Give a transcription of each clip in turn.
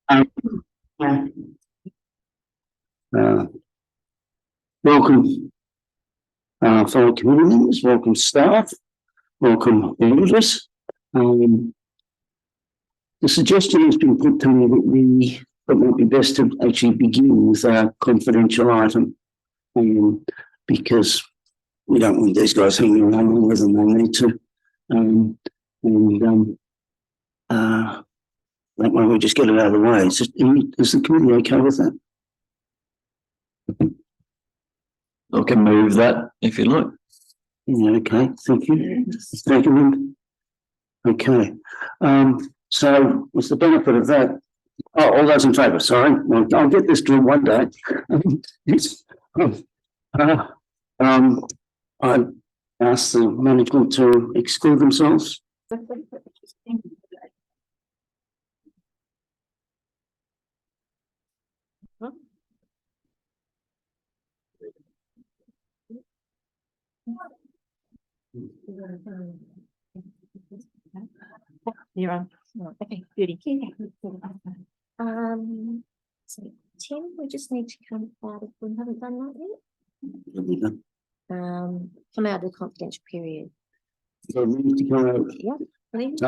Um, welcome, fellow committee members, welcome staff, welcome auditors. The suggestion has been put to me that it might be best to actually begin with a confidential item, because we don't want these guys hanging around longer than they need to. That way we just get it out of the way. Is the committee okay with that? I can move that if you like. Yeah, okay, thank you. Second. Okay. So what's the benefit of that? Oh, all those in favour, sorry. I'll get this done one day. I ask the management to exclude themselves. You're on. Okay, beauty. So Tim, we just need to come out of, we haven't done that yet. Come out of the confidential period. So we need to go out. Yeah, please.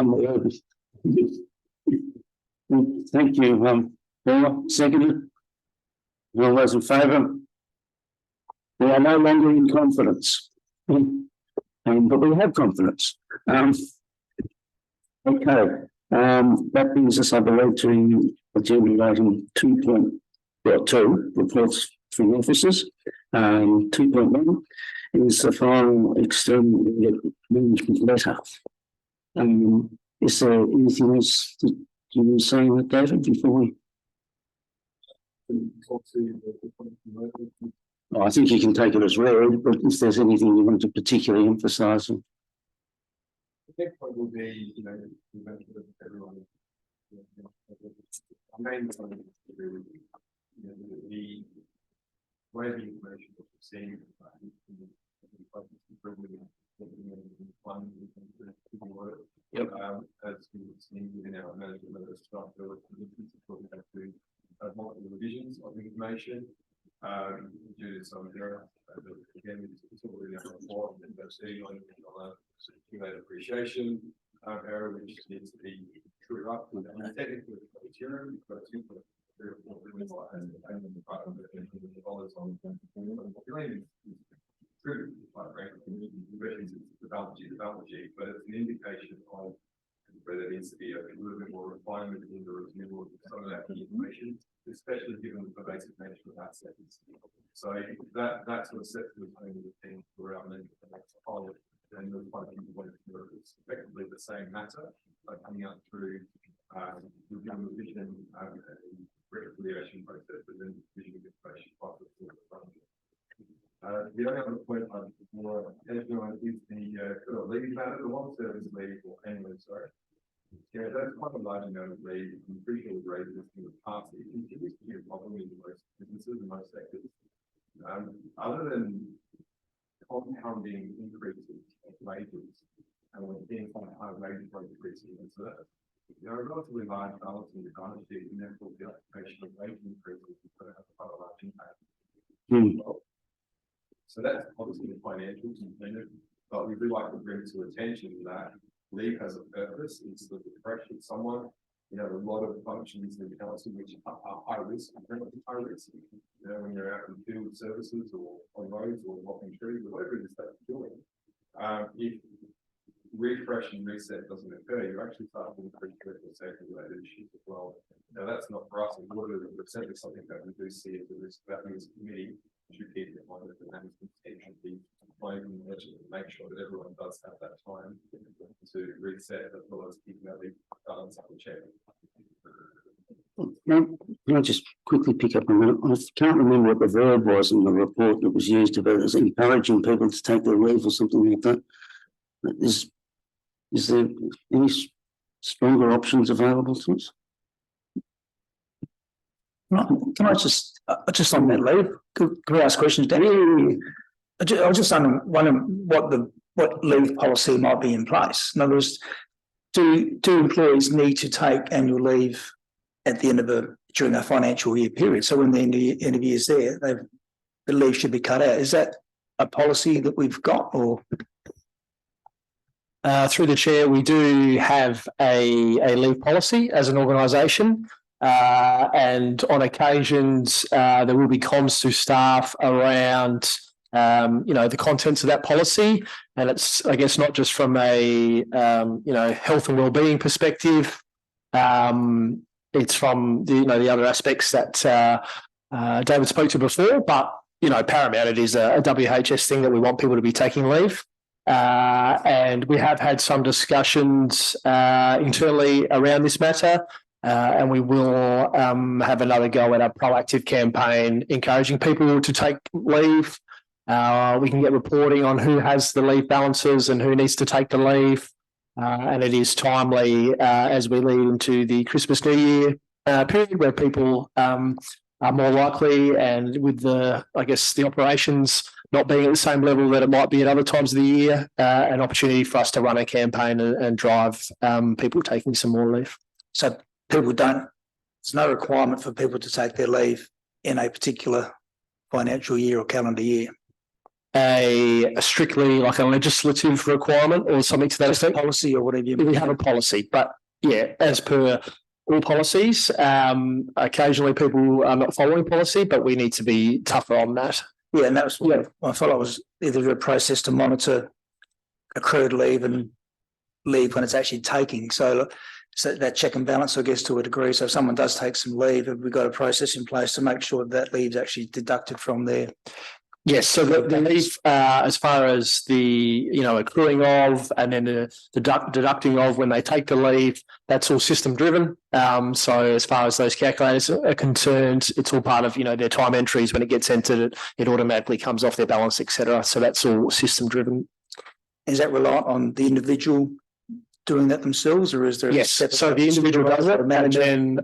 Thank you. Paul, seconded. All those in favour? We are no longer in confidence. But we have confidence. Okay. That brings us, I believe, to agenda item 2.2, reports from officers. 2.1 is the final external management letter. Is there anything else that you want to say on that, David, before we? Oh, I think you can take it as read, but if there's anything you want to particularly emphasise. The big point will be, the benefit of everyone. The main point is the way the information was received, as we've seen within our management level staff, there were multiple revisions of information. Due to some error, again, it's already on the report, and that's sitting on a accumulated appreciation error, which needs to be trued up. And technically, criteria, we've got 2.3 or 4 billion dollars on population. True, quite frankly, the balance sheet, but it's an indication of where there needs to be a little bit more refinement in the review of some of that information, especially given the pervasive nature of assets. So that sort of sets the tone of the thing for our whole, and the funding is effectively the same matter, coming out through reviewing the vision, reconciliation process, and then vision information process. The only other point I'm more attention on is the leave matter, the long service leave or annual leave, sorry. Yeah, that's quite a large amount of leave. I'm pretty sure we've raised this in the past. It continues to be a problem in most businesses and most sectors. Other than compounding increases of wages, and we're seeing quite high wage increases, and so that there are relatively large balance in the balance sheet, and therefore the application of wage increases is going to have quite a large impact. So that's obviously the financial component, but we do like to bring to attention that leave has a purpose. It's the refresh of someone. A lot of functions in the council which are high risk, incredibly high risk. When you're out in field services or on roads or walking trees or whatever it is that you're doing, if refresh and reset doesn't occur, you actually start to increase critical safety related issues as well. Now that's not for us. It's certainly something that we do see as a risk that we as a committee should keep in mind that the management team should be playing to make sure that everyone does have that time to reset as well as keeping that balance up the check. Can I just quickly pick up on that? I can't remember what the verb was in the report that was used about as encouraging people to take their leave or something like that. Is there any stronger options available to us? Can I just on that leave? Could we ask questions, Danny? I was just wondering what leave policy might be in place. In other words, do employees need to take annual leave at the end of during a financial year period. So when the end of year is there, the leave should be cut out. Is that a policy that we've got, or? Through the chair, we do have a leave policy as an organisation, and on occasions there will be comms to staff around the contents of that policy, and it's, I guess, not just from a health and wellbeing perspective. It's from the other aspects that David spoke to before, but paramount, it is a WHS thing that we want people to be taking leave. And we have had some discussions internally around this matter, and we will have another go at a proactive campaign encouraging people to take leave. We can get reporting on who has the leave balances and who needs to take the leave, and it is timely as we lead into the Christmas New Year period, where people are more likely, and with the operations not being at the same level that it might be at other times of the year, an opportunity for us to run a campaign and drive people taking some more leave. So there's no requirement for people to take their leave in a particular financial year or calendar year. A strictly like a legislative requirement or something to that effect. Policy or whatever. We have a policy, but yeah, as per all policies, occasionally people are not following policy, but we need to be tougher on that. Yeah, and that was I thought it was either a process to monitor accrued leave and leave when it's actually taking. So that check and balance, I guess, to a degree. So if someone does take some leave, have we got a process in place to make sure that leave's actually deducted from there? Yes, so the leave, as far as the accruing of and then the deducting of when they take the leave, that's all system driven. So as far as those calculators are concerned, it's all part of their time entries. When it gets entered, it automatically comes off their balance, etc. So that's all system driven. Is that reliant on the individual doing that themselves, or is there? Yes, so the individual does it, and then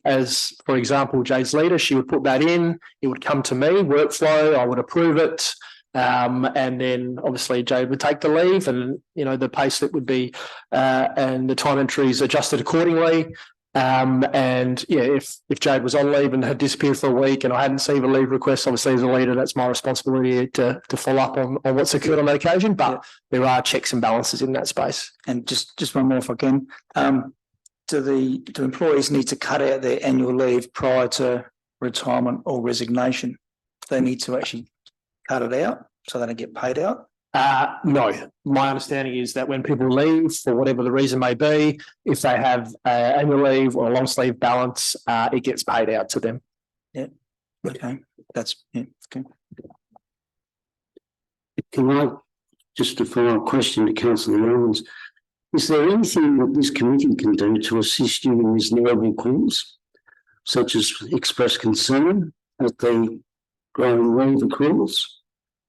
as for example, Jade's leader, she would put that in. It would come to me, workflow. I would approve it, and then obviously Jade would take the leave, and the pay slip would be and the time entries adjusted accordingly. And yeah, if Jade was on leave and had disappeared for a week and I hadn't received a leave request, obviously as a leader, that's my responsibility to follow up on what's occurred on that occasion. But there are checks and balances in that space. And just one more if I can. Do employees need to cut out their annual leave prior to retirement or resignation? They need to actually cut it out so they don't get paid out? No, my understanding is that when people leave for whatever the reason may be, if they have annual leave or a long sleeve balance, it gets paid out to them. Yeah. Okay. Okay. Can I just a follow-up question to Councillor Owens? Is there anything that this committee can do to assist you in this noble cause, such as express concern at the growing leave accruals,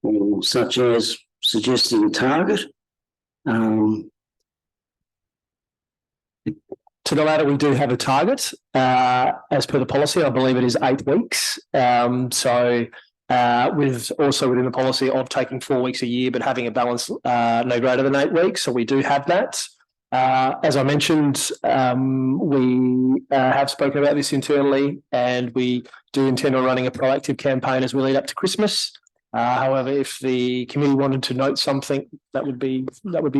or such as suggesting a target? To the latter, we do have a target. As per the policy, I believe it is 8 weeks. With also within the policy of taking 4 weeks a year, but having a balance no greater than 8 weeks. So we do have that. As I mentioned, we have spoken about this internally, and we do intend on running a proactive campaign as we lead up to Christmas. However, if the committee wanted to note something, that would be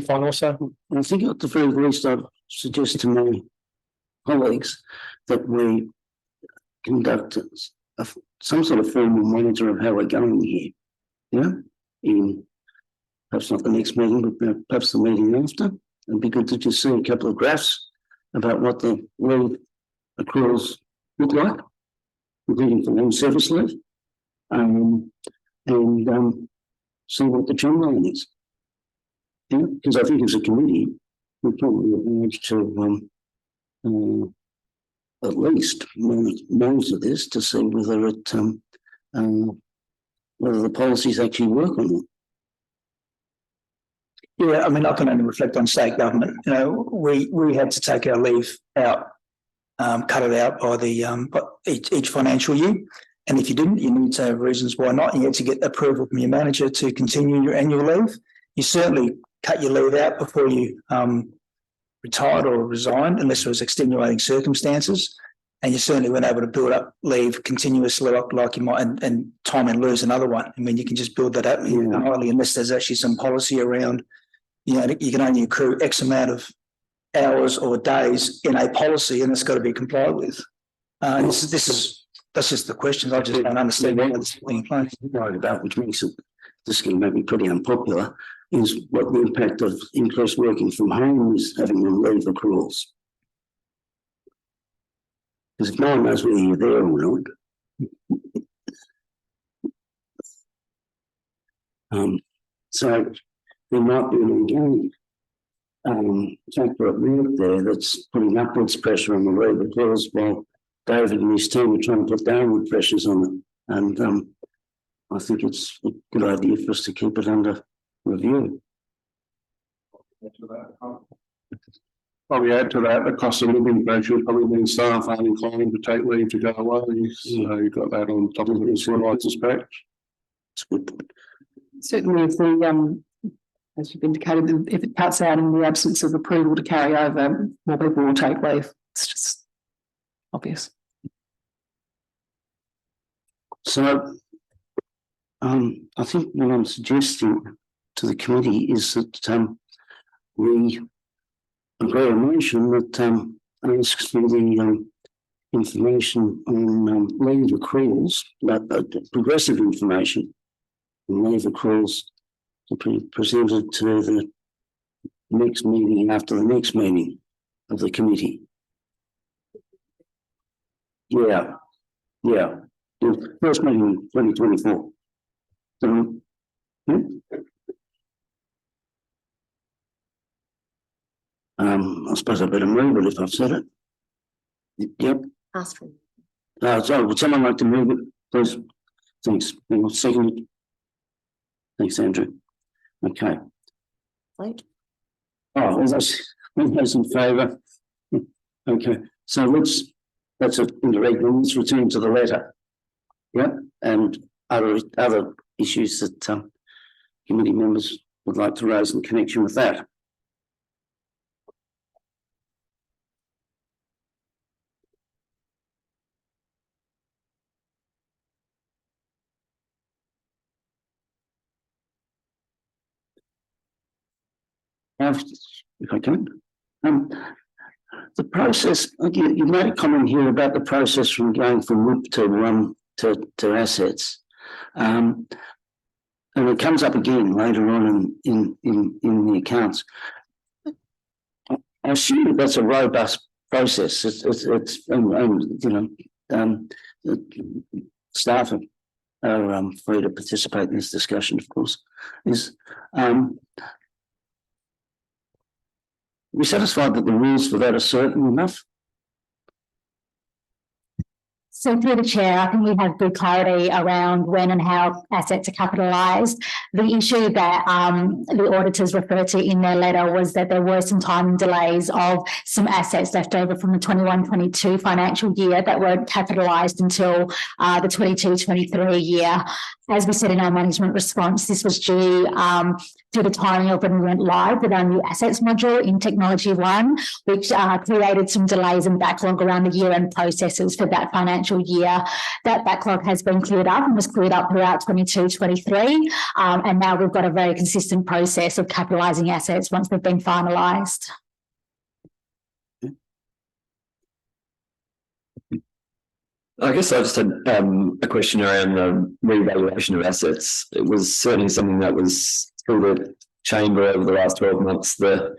fine also. I think at the very least, I'd suggest to my colleagues that we conduct some sort of formal monitor of how we're going here. In perhaps not the next meeting, but perhaps the meeting after. It'd be good to just see a couple of graphs about what the leave accruals look like, including for non-service leave. And see what the trend line is. Because I think as a committee, we probably managed to at least monitor this to see whether whether the policies actually work or not. Yeah, I mean, I can only reflect on state government. We had to take our leave out, cut it out by each financial year. And if you didn't, you need to have reasons why not. You had to get approval from your manager to continue your annual leave. You certainly cut your leave out before you retired or resigned, unless there was extenuating circumstances. And you certainly weren't able to build up leave continuously like you might, and time and lose another one. I mean, you can just build that up highly unless there's actually some policy around, you can only accrue X amount of hours or days in a policy, and it's got to be complied with. That's just the questions. I just don't understand why this thing in place. Worried about, which makes it, this is going to make me pretty unpopular, is what the impact of increased working from home is having on leave accruals. Because if no one knows whether you're there or not. So there might be an ongoing factor at work there that's putting upwards pressure on the leave accruals while David and his team are trying to put downward pressures on it. And I think it's a good idea for us to keep it under review. Probably add to that, the cost of living pressure, probably means staff aren't inclined to take leave to go away. So you've got that on top of it as well, I suspect. It's a good point. Certainly, if the as you've indicated, if it cuts out in the absence of approval to carry over, more people will take leave. It's just obvious. So I think what I'm suggesting to the committee is that we agree a motion that asks for the information on leave accruals, progressive information on leave accruals to be presented to the next meeting after the next meeting of the committee. Yeah. The first meeting in 2024. I suppose I better move it if I've said it. Yep. Ask for. So would someone like to move it, please? Thanks. Second it. Thanks, Andrew. Okay. Vote. All those in favour? Okay. So that's it indirect. Let's return to the letter. Yep. And other issues that committee members would like to raise in connection with that. If I can, the process. You made a comment here about the process from going from WIP to assets, and it comes up again later on in the accounts. I assume that's a robust process. Staff are free to participate in this discussion, of course. We're satisfied that the rules for that are certain enough? So through the chair, I think we have good clarity around when and how assets are capitalised. The issue that the auditors referred to in their letter was that there were some time delays of some assets left over from the 21-22 financial year that weren't capitalised until the 22-23 year. As we said in our management response, this was due to the timing of when we went live with our new assets module in Technology One, which created some delays and backlog around the year-end processes for that financial year. That backlog has been cleared up and was cleared up throughout 22-23, and now we've got a very consistent process of capitalising assets once they've been finalised. I guess I just had a question around the revaluation of assets. It was certainly something that was through the chamber over the last 12 months, the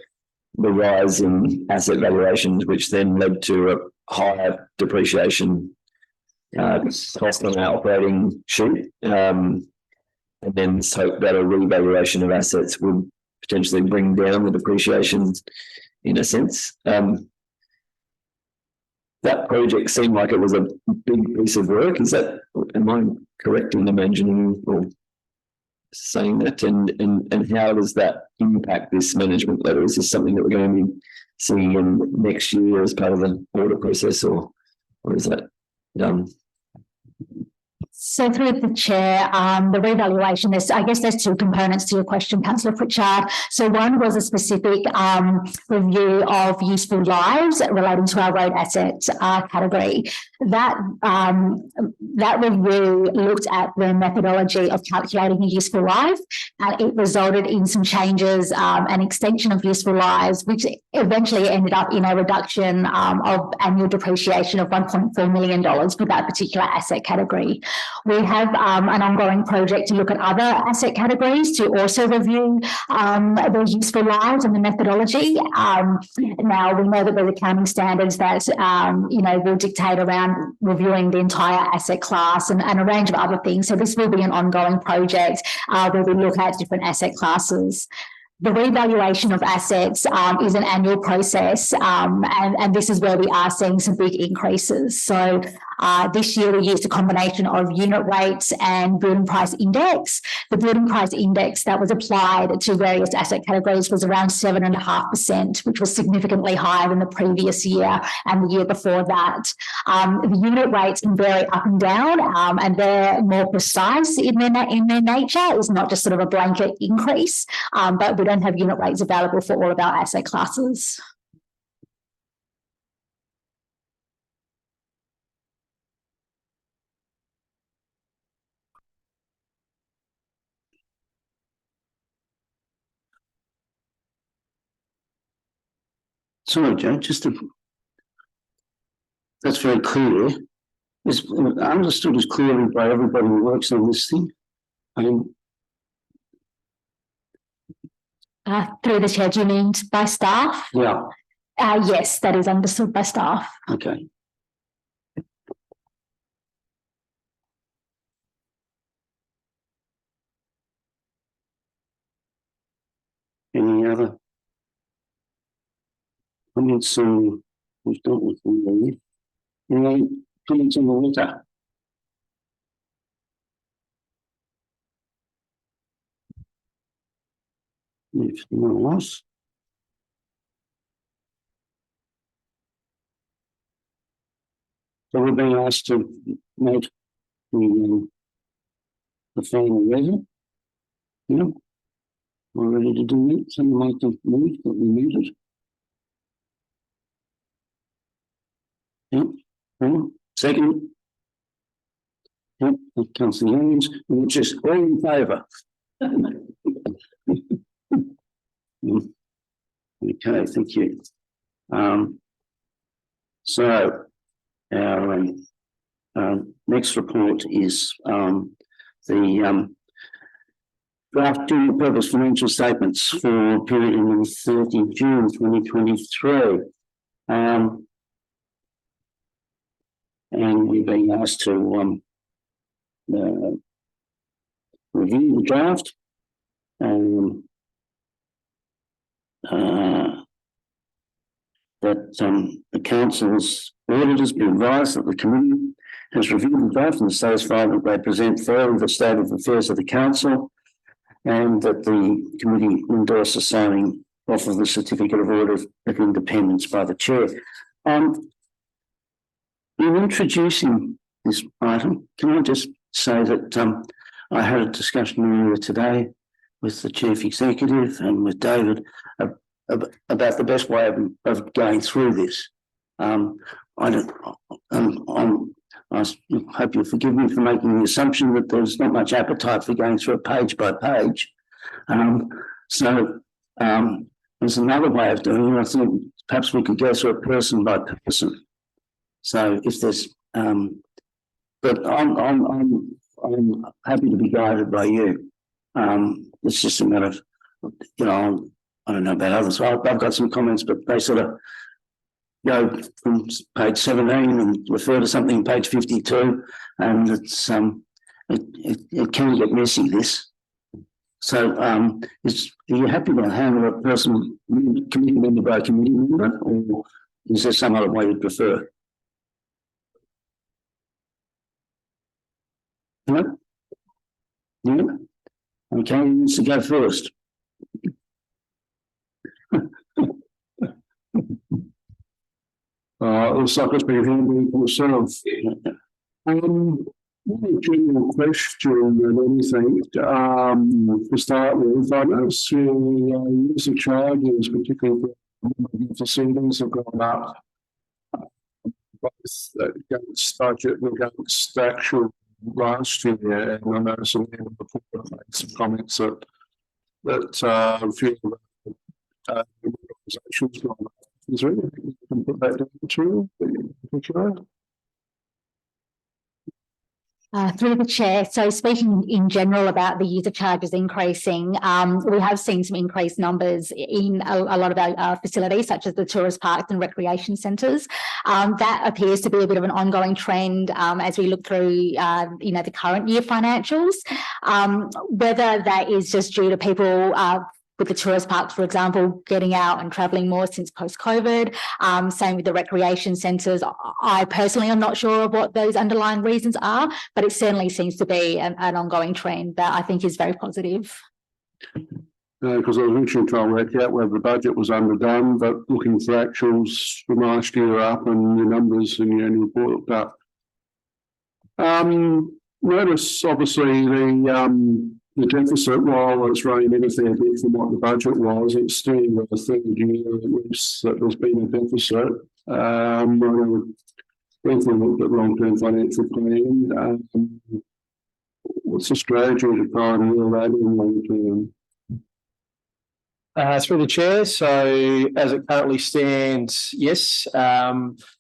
rise in asset valuations, which then led to a higher depreciation cost on our operating sheet. And then hope that a revaluation of assets would potentially bring down the depreciation in a sense. That project seemed like it was a big piece of work. Am I correct in imagining or saying that? And how does that impact this management letter? Is this something that we're going to be seeing in next year as part of the audit process, or is that done? So through the chair, the revaluation, I guess there's two components to your question, Councillor Pritchard. So one was a specific review of useful lives relating to our road asset category. That review looked at the methodology of calculating a useful life, and it resulted in some changes, an extension of useful lives, which eventually ended up in a reduction of annual depreciation of $1.4 million for that particular asset category. We have an ongoing project to look at other asset categories to also review those useful lives and the methodology. Now we know that there's accounting standards that will dictate around reviewing the entire asset class and a range of other things. So this will be an ongoing project where we look at different asset classes. The revaluation of assets is an annual process, and this is where we are seeing some big increases. So this year we used a combination of unit rates and building price index. The building price index that was applied to various asset categories was around 7.5%, which was significantly higher than the previous year and the year before that. The unit rates can vary up and down, and they're more precise in their nature. It's not just sort of a blanket increase, but we don't have unit rates available for all of our asset classes. Sorry, Joe, that's very clear. It's understood as clearly by everybody who works on this thing. Through the chair, do you mean by staff? Yeah. Yes, that is understood by staff. Okay. Any other comments on we've dealt with them? Any comments on the letter? If no one else. So we're being asked to make the final letter. Yeah. We're ready to do it. Someone like to move that we need it. Yeah. Second. Yep, Councillor Jones, which is all in favour. Okay, thank you. So our next report is the draft general purpose financial statements for period ending 30 June 2023. And we've been asked to review the draft. That the council's auditors be advised that the committee has reviewed the draft and is satisfied that they present fairly the state of affairs of the council, and that the committee endorses signing off of the certificate of audit of independence by the chair. In introducing this item, can I just say that I had a discussion earlier today with the chief executive and with David about the best way of going through this. I hope you'll forgive me for making the assumption that there's not much appetite for going through it page by page. So there's another way of doing it. I think perhaps we could go through it person by person. So if there's, but I'm happy to be guided by you. It's just a matter of, I don't know about others. I've got some comments, but they sort of go from page 17 and refer to something page 52, and it's it can get messy. This. So, are you happy to handle a person committee member by committee member, or is there some other way you prefer? No? Yeah? Okay, who wants to go first? Looks like it's been handled for yourself. One general question than anything, to start with, I noticed the use of charges, particularly for facilities, have gone up. Both against budget and against actual last year, and I noticed in the report made some comments that a few of the organisations gone up. Is there anything you can put that down to in particular? Through the chair, so speaking in general about the user charges increasing, we have seen some increased numbers in a lot of our facilities, such as the tourist parks and recreation centres. That appears to be a bit of an ongoing trend as we look through, the current year financials. Whether that is just due to people with the tourist parks, for example, getting out and travelling more since post-COVID. Same with the recreation centres. I personally am not sure of what those underlying reasons are, but it certainly seems to be an ongoing trend that I think is very positive. Because I was originally trying to work out whether the budget was underdone, but looking for actuals from last year up and your numbers in your annual report looked up. Notice obviously the deficit, while it's running in a fair bit from what the budget was, it's still the third year at least that there's been a deficit. I know briefly looked at long-term financial plan. What's the strategy to try and reel that in long term? Through the chair, so as it currently stands, yes,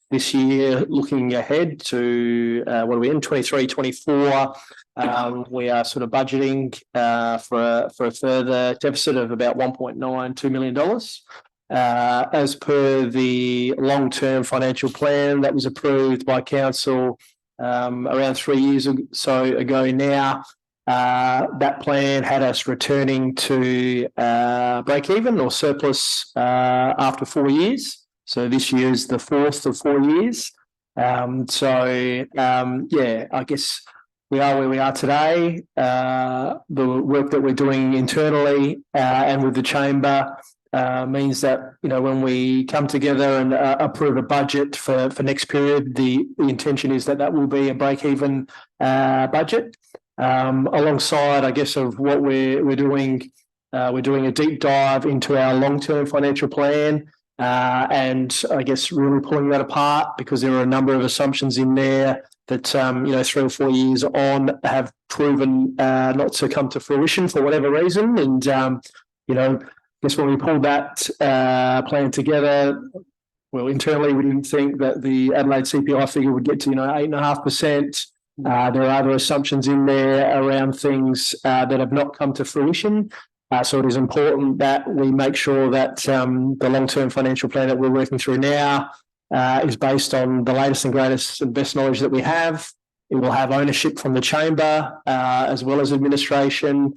this year looking ahead to what are we in 23-24, we are sort of budgeting for a further deficit of about $1.92 million. As per the long-term financial plan that was approved by council around 3 years or so ago now, that plan had us returning to break even or surplus after 4 years. So this year is the fourth of 4 years. I guess we are where we are today. The work that we're doing internally and with the chamber means that, when we come together and approve a budget for next period, the intention is that will be a break-even budget. Alongside, I guess, of what we're doing a deep dive into our long-term financial plan. And I guess really pulling that apart because there are a number of assumptions in there that, 3 or 4 years on have proven not to come to fruition for whatever reason. And, I guess when we pulled that plan together, well, internally we didn't think that the Adelaide CPI figure would get to, 8.5%. There are other assumptions in there around things that have not come to fruition. So it is important that we make sure that the long-term financial plan that we're working through now is based on the latest and greatest and best knowledge that we have. It will have ownership from the chamber as well as administration,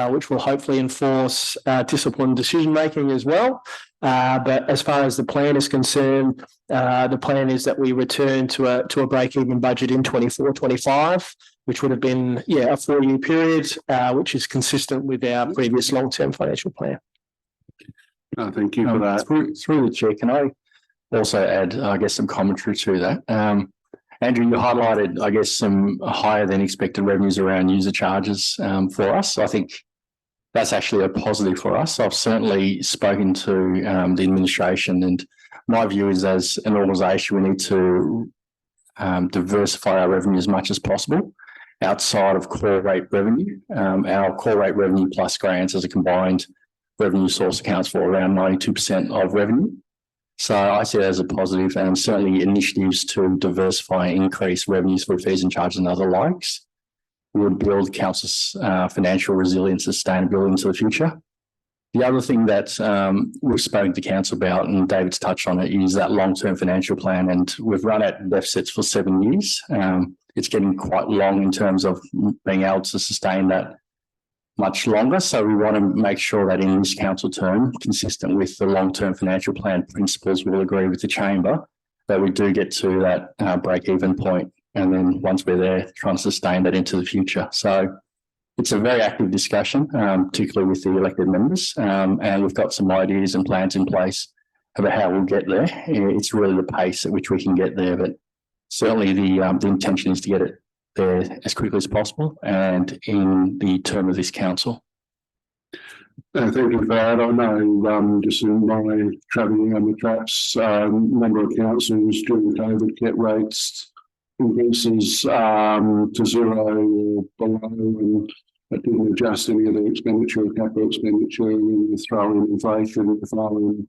which will hopefully enforce disciplined decision-making as well. But as far as the plan is concerned, the plan is that we return to a break-even budget in 24-25, which would have been, a 4-year period, which is consistent with our previous long-term financial plan. Thank you for that. Through the chair, can I also add, I guess, some commentary to that? Andrew, you highlighted, I guess, some higher than expected revenues around user charges for us. I think that's actually a positive for us. I've certainly spoken to the administration, and my view is as an organisation, we need to diversify our revenue as much as possible outside of core rate revenue. Our core rate revenue plus grants as a combined revenue source accounts for around 92% of revenue. So I see it as a positive, and certainly initiatives to diversify and increase revenues for fees and charges and other likes would build council's financial resilience and sustainability into the future. The other thing that we've spoken to council about, and David's touched on it, is that long-term financial plan, and we've run at deficits for 7 years. It's getting quite long in terms of being able to sustain that much longer. So we want to make sure that in this council term, consistent with the long-term financial plan principles, we'll agree with the chamber that we do get to that break-even point. And then once we're there, trying to sustain that into the future. So it's a very active discussion, particularly with the elected members. And we've got some ideas and plans in place about how we'll get there. It's really the pace at which we can get there, but certainly the intention is to get it there as quickly as possible and in the term of this council. Thank you for that. I know, just in my travelling on the traps, number of councils during COVID kept rates increases to zero or below, and that didn't adjust any of the expenditure, capital expenditure, when you throw in inflation, you throw in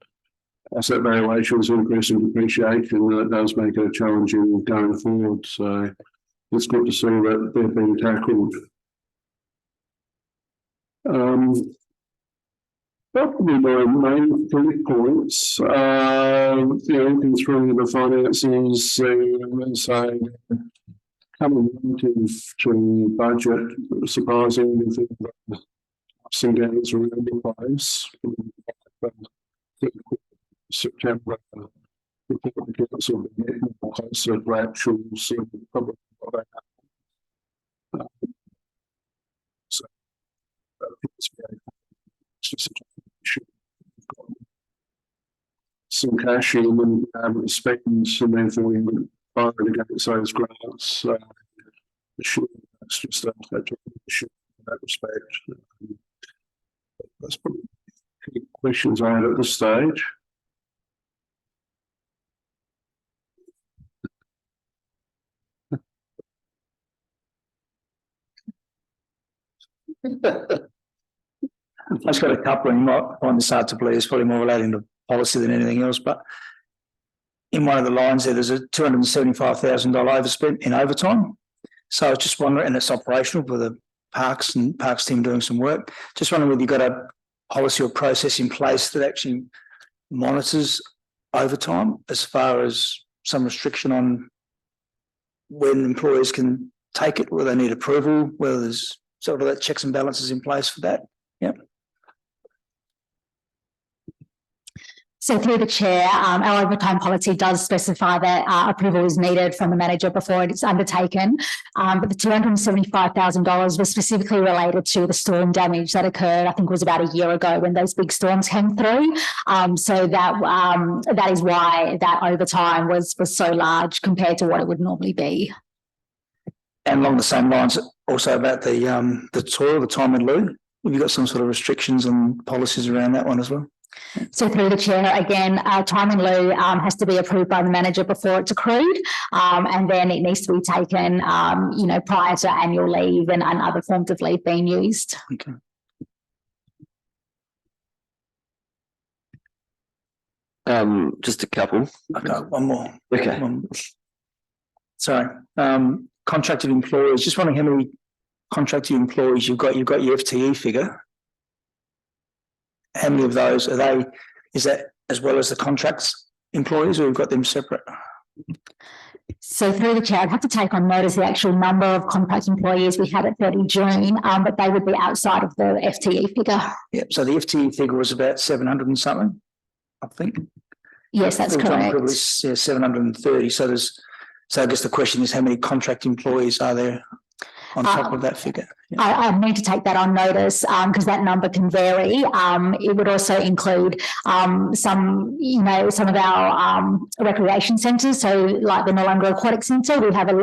asset valuations, increase in depreciation, that does make it challenging going forward. So it's good to see that they're being tackled. Probably my main 3 points, looking through the finances, say, coming to budget, surprising, ups and downs around the place. September, report the council more closer to actuals, probably what they have. So, it's just some cash in and able to spend, and therefore we would borrow against those grants. Sure, that's just a issue in that respect. That's probably the questions I had at this stage. I've just got a couple, and you might find this hard to believe. It's probably more relating to policy than anything else. But in one of the lines there's a $275,000 overspent in overtime. So I was just wondering, and it's operational for the parks and parks team doing some work. Just wondering whether you've got a policy or process in place that actually monitors overtime, as far as some restriction on when employees can take it, whether they need approval, whether there's sort of that checks and balances in place for that. Yep. So through the chair, our overtime policy does specify that approval is needed from the manager before it's undertaken. But the $275,000 was specifically related to the storm damage that occurred, I think it was about a year ago when those big storms came through. So that is why that overtime was so large compared to what it would normally be. And along the same lines, also about the toil, the time in lieu. Have you got some sort of restrictions and policies around that one as well? So through the chair, again, time in lieu has to be approved by the manager before it's accrued, and then it needs to be taken, prior to annual leave and other forms of leave being used. Okay. Just a couple. Okay, one more. Okay. Sorry. Contracted employees. Just wondering how many contracted employees you've got. You've got your FTE figure. How many of those are they? Is that as well as the contracts employees, or you've got them separate? So through the chair, I'd have to take on notice the actual number of contract employees we had at 30 June, but they would be outside of the FTE figure. Yep. So the FTE figure was about 700 and something, I think. Yes, that's correct. Yeah, 730. So I guess the question is, how many contract employees are there on top of that figure? Yeah. I need to take that on notice because that number can vary. It would also include some of our recreation centres. So like the Nollunga Aquatic Centre, we don't have the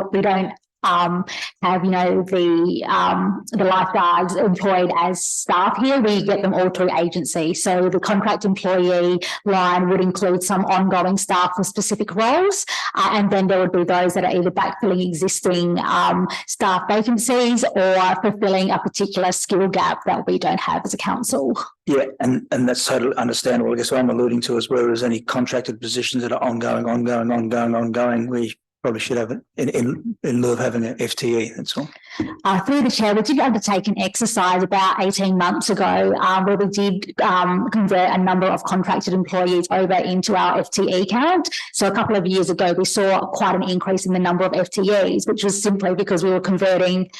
lifeguards employed as staff here. We get them all through agency. So the contract employee line would include some ongoing staff for specific roles, and then there would be those that are either backfilling existing staff vacancies or fulfilling a particular skill gap that we don't have as a council. Yeah, and that's totally understandable. I guess what I'm alluding to is where there's any contracted positions that are ongoing, we probably should have it in lieu of having an FTE, that's all. Through the chair, we did undertake an exercise about 18 months ago where we did convert a number of contracted employees over into our FTE count. So a couple of years ago, we saw quite an increase in the number of FTEs, which was simply because we were converting,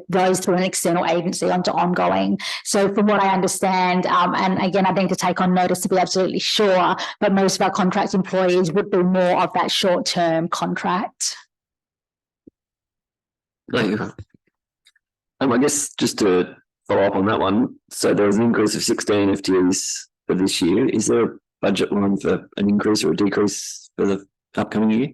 those through an external agency onto ongoing. So from what I understand, and again, I need to take on notice to be absolutely sure, but most of our contract employees would be more of that short-term contract. Thank you. I guess just to follow up on that one, so there was an increase of 16 FTEs for this year. Is there a budget line for an increase or a decrease for the upcoming year?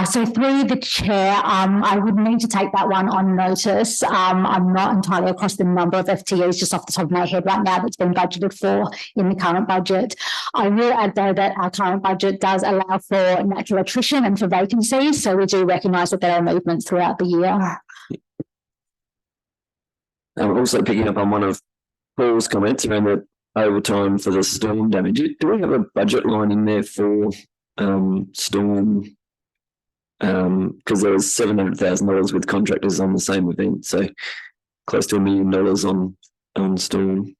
So through the chair, I would need to take that one on notice. I'm not entirely across the number of FTEs just off the top of my head right now that's been budgeted for in the current budget. I will add though that our current budget does allow for natural attrition and for vacancies. So we do recognise that there are movements throughout the year. I'm also picking up on one of Paul's comments around the overtime for the storm damage. Do we have a budget line in there for storm? Because there was $700,000 with contractors on the same event, so close to $1 million on storm.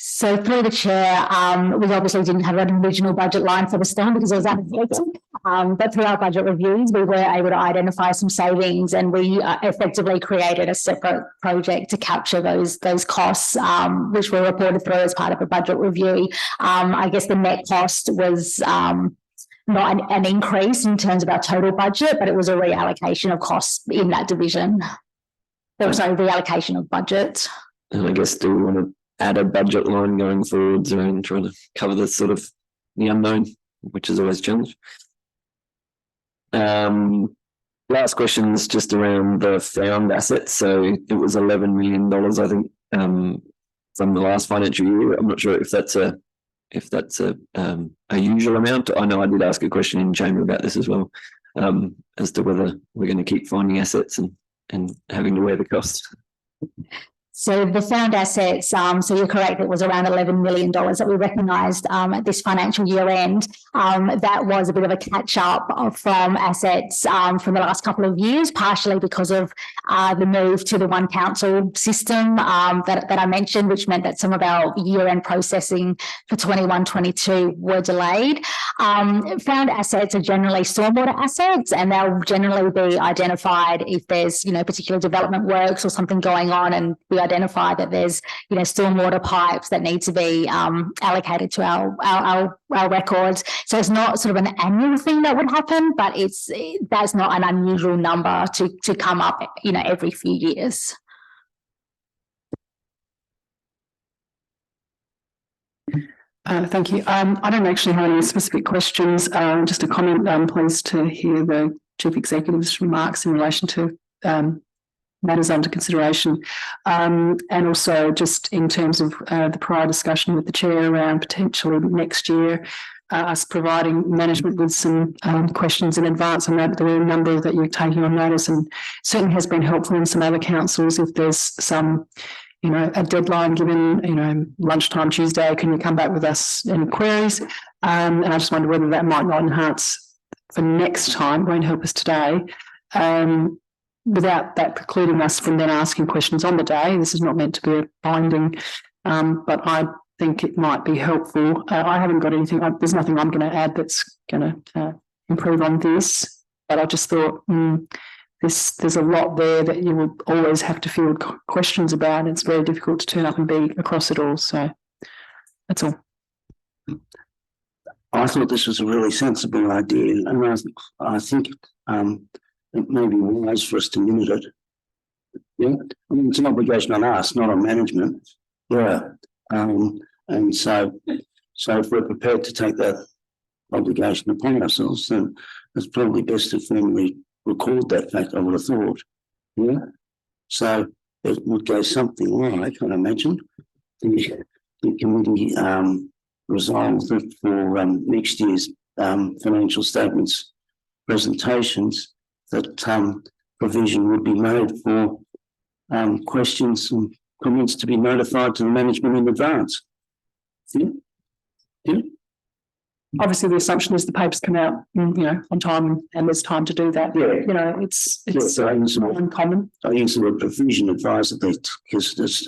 So through the chair, we obviously didn't have an original budget line for the storm because it was unaffected. But through our budget reviews, we were able to identify some savings, and we effectively created a separate project to capture those costs, which were reported through as part of a budget review. I guess the net cost was not an increase in terms of our total budget, but it was a reallocation of costs in that division. There was no reallocation of budget. And I guess do we want to add a budget line going forwards around trying to cover the sort of the unknown, which is always a challenge. Last question is just around the found assets. So it was $11 million, I think, from the last financial year. I'm not sure if that's a usual amount. I know I did ask a question in chamber about this as well, as to whether we're going to keep finding assets and having to wear the cost. So the found assets, so you're correct, it was around $11 million that we recognised at this financial year end. That was a bit of a catch up from assets from the last couple of years, partially because of the move to the one council system that I mentioned, which meant that some of our year end processing for 21-22 were delayed. Found assets are generally stormwater assets, and they'll generally be identified if there's, particular development works or something going on, and we identify that there's, stormwater pipes that need to be allocated to our records. So it's not sort of an annual thing that would happen, but that's not an unusual number to come up, every few years. Thank you. I don't actually have any specific questions. Just a comment. I'm pleased to hear the Chief Executive's remarks in relation to matters under consideration. And also just in terms of the prior discussion with the chair around potentially next year, us providing management with some questions in advance. I know there are a number that you're taking on notice, and certainly has been helpful in some other councils. If there's some, a deadline given, lunchtime Tuesday, can you come back with us any queries? And I just wonder whether that might not enhance for next time, won't help us today. Without that precluding us from then asking questions on the day. This is not meant to be a binding, but I think it might be helpful. I haven't got anything, there's nothing I'm going to add that's going to improve on this, but I just thought there's a lot there that you will always have to field questions about. It's very difficult to turn up and be across it all. So that's all. I thought this was a really sensible idea, and I think it may be wise for us to limit it. Yeah, it's an obligation on us, not on management. Yeah, and so if we're prepared to take that obligation upon ourselves, then it's probably best to formally record that fact. I would have thought. Yeah, so it would go something like, I imagine, the committee resolved that for next year's financial statements presentations, that provision would be made for questions and comments to be notified to the management in advance. Yeah. Obviously, the assumption is the papers come out, on time, and there's time to do that. Yeah. It's uncommon. I use the word provision advisedly because it's,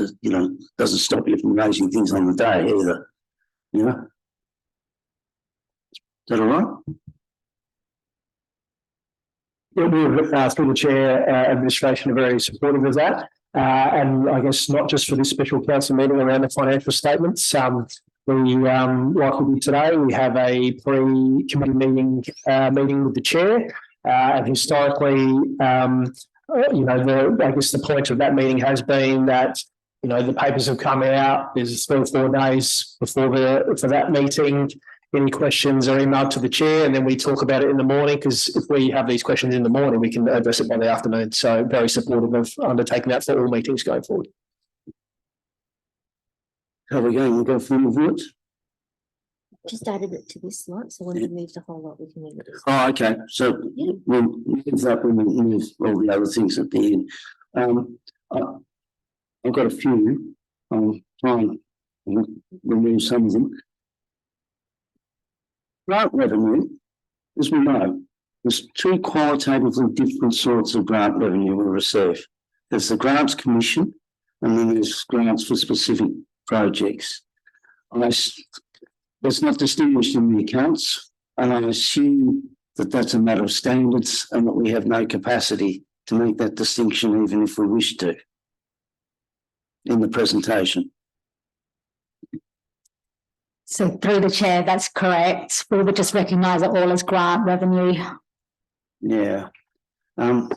doesn't stop you from raising things on the day either. Is that all right? Yeah, we've through the chair, administration are very supportive of that. And I guess not just for this special council meeting around the financial statements. We, like we did today, we have a pre-committee meeting with the chair. And historically, I guess the point of that meeting has been that the papers have come out. There's 3 or 4 days before for that meeting. Any questions are emailed to the chair, and then we talk about it in the morning, because if we have these questions in the morning, we can address it by the afternoon. So very supportive of undertaking that for all meetings going forward. How are we going to go for the vote? Just added it to this lot, so when we move the whole lot, we can move it. Oh, okay, so Yeah. we'll move that when we move all the other things at the end. I've got a few, try and remove some of them. Grant revenue, as we know, there's 2 qualitatively different sorts of grant revenue we receive. There's the grants commission, and then there's grants for specific projects. It's not distinguished in the accounts, and I assume that that's a matter of standards and that we have no capacity to make that distinction, even if we wish to, in the presentation. So through the chair, that's correct. We would just recognise it all as grant revenue. Yeah. In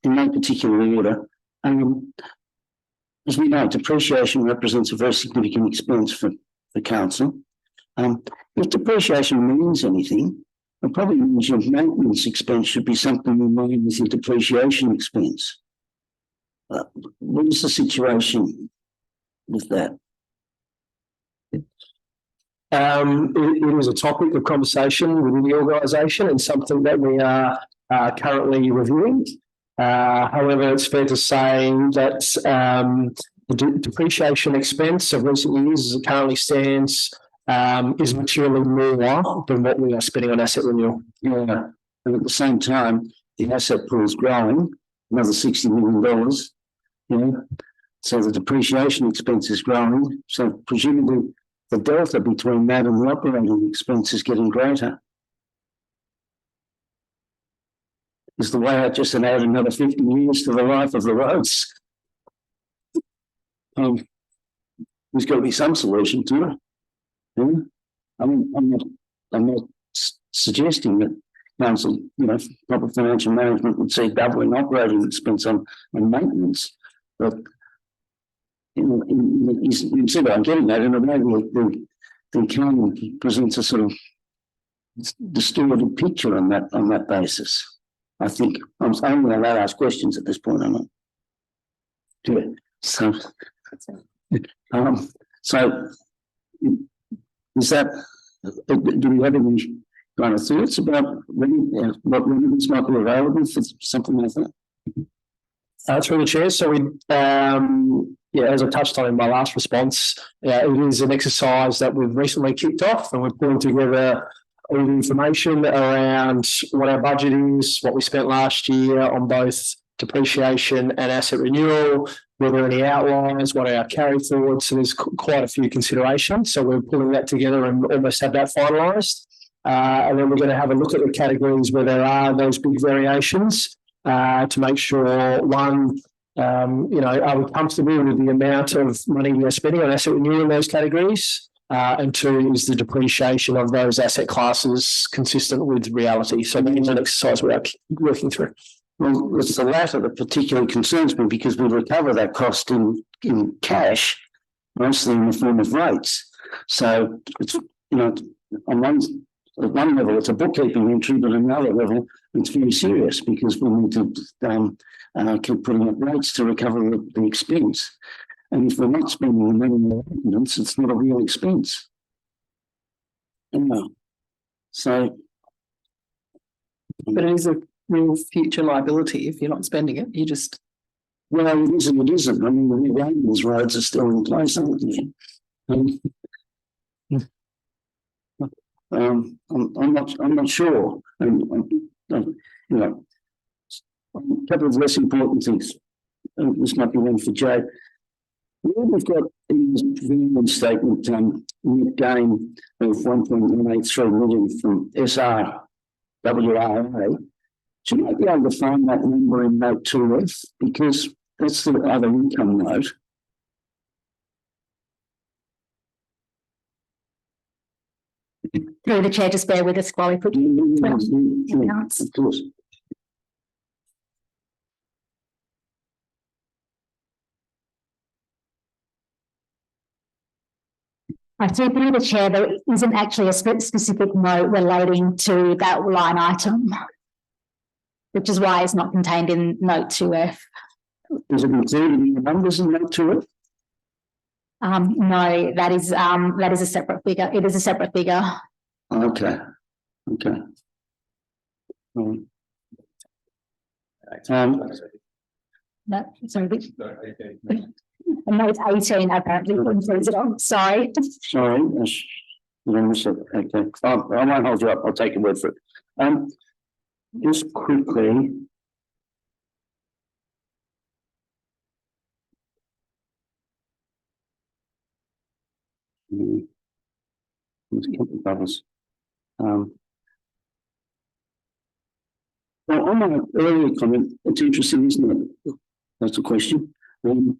no particular order. As we know, depreciation represents a very significant expense for the council. If depreciation means anything, it probably means your maintenance expense should be something in line with your depreciation expense. What is the situation with that? It is a topic of conversation within the organisation and something that we are currently reviewing. However, it's fair to say that the depreciation expense of recent years, as it currently stands, is materially more than what we are spending on asset renewal. Yeah, and at the same time, the asset pool is growing, another $60 million. So the depreciation expense is growing. So presumably, the delta between that and the operating expense is getting greater. Is the way out just to add another 50 years to the life of the roads? There's got to be some solution to it. Yeah? I mean, I'm not suggesting that council, proper financial management would see doubling operating expense on maintenance, but you see what I'm getting at, in a way the accounting presents a sort of distorted picture on that basis. I think I'm only allowed to ask questions at this point, am I? Do it. So is that, do we have any kind of thoughts about what remedies might be available for something like that? Through the chair. So we, as I touched on in my last response, it is an exercise that we've recently kicked off, and we're putting together all the information around what our budget is, what we spent last year on both depreciation and asset renewal, were there any outliers, what are our carry forwards. So there's quite a few considerations. So we're pulling that together and almost have that finalised. And then we're going to have a look at the categories where there are those big variations to make sure, one, are we comfortable with the amount of money we're spending on asset renewal in those categories? And 2, is the depreciation of those asset classes consistent with reality? So that's an exercise we are working through. Well, it's the latter that particularly concerns me, because we recover that cost in cash, mostly in the form of rates. So it's, at one level, it's a bookkeeping entry, but at another level, it's very serious, because we need to keep putting up rates to recover the expense. And if we're not spending the money on maintenance, it's not a real expense. So. But it is a real future liability if you're not spending it. You just. Well, it is and it isn't. I mean, the maintenance roads are still in place, aren't they? I'm not sure. A couple of less important things. This might be one for Jay. We've got in this variance statement net gain of 1.183 million from SRWRA. Should I be able to find that number in note 2F? Because that's the other income note. Through the chair, just bear with us while we put accounts. Of course. I see through the chair, there isn't actually a specific note relating to that line item, which is why it's not contained in note 2F. Is it included in the numbers in that to it? No, that is a separate figure. It is a separate figure. Okay, okay. No, sorry, which, No, okay. note 18 apparently includes it on, sorry. Sorry, okay, I won't hold you up, I'll take your word for it. Just quickly. Let's keep the bubbles. Well, on my earlier comment, it's interesting, isn't it? That's a question. In